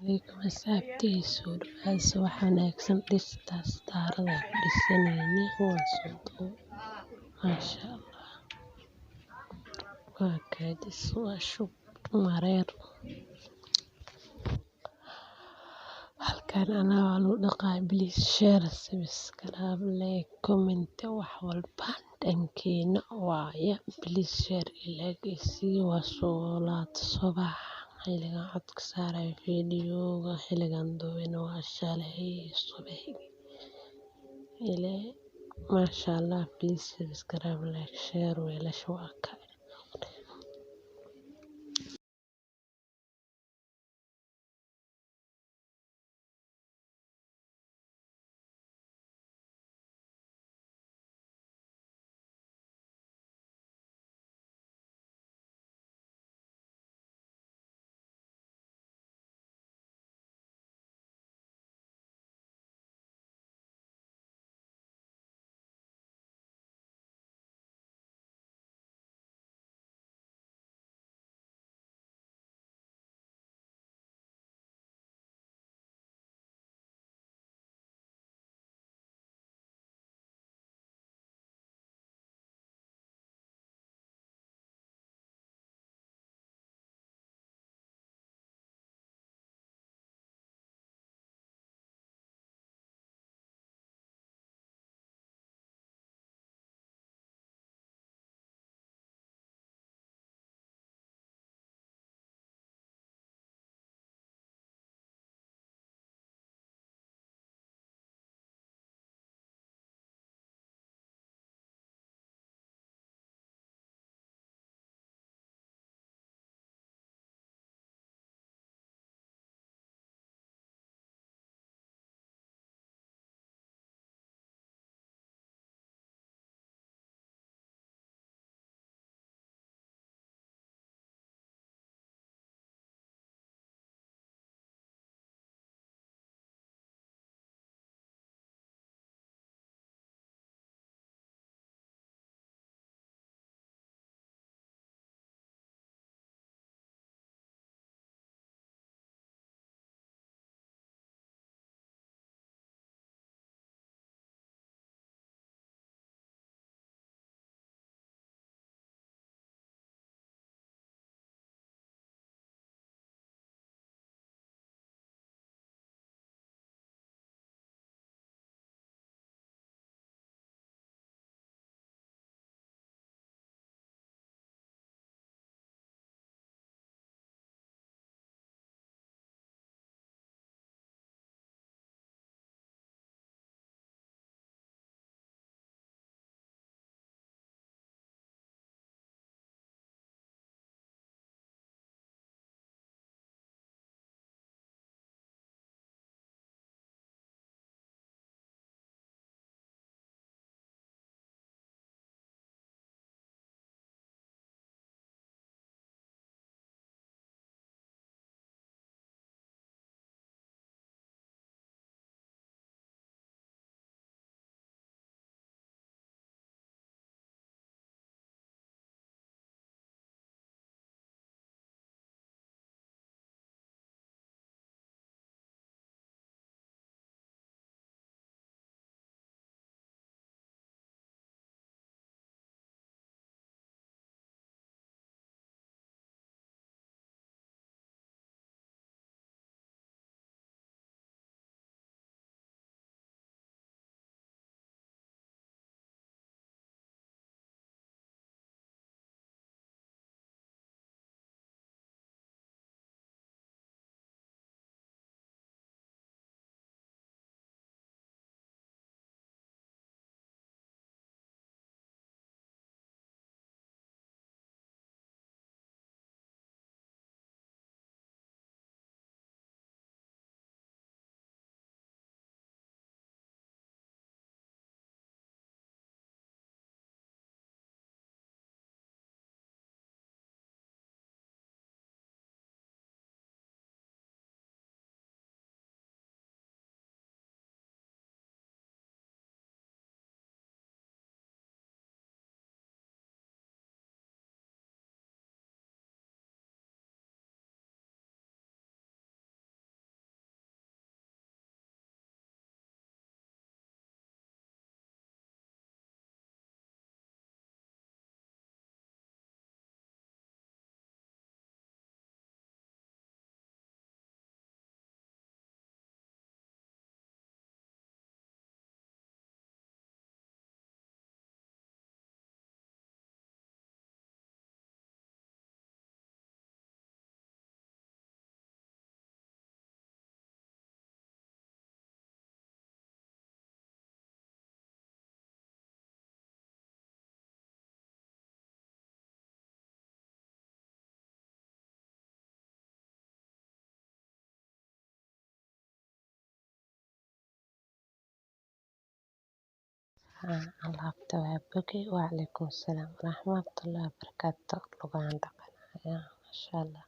Calaykum asxaabtii soo dhawaada subax wanaagsan dhirtaas daarada ku dhisanayni waa soo maasha Allah waa kaadis waa shub mareer halkaan anaa lu dhaqaa please share subscribe like comment wax walba dhankeena waaya please share like waa soo laata subax xiligan codka saaray fiidiyowga xiligan duubina waa shalay subax maasha Allah please subscribe like share weelasha waa ka alaabta waa boge. Waalaikum salaam waraxmatullaahi wabarakaatu. Lugaan dhaqanaya. Masha Allah.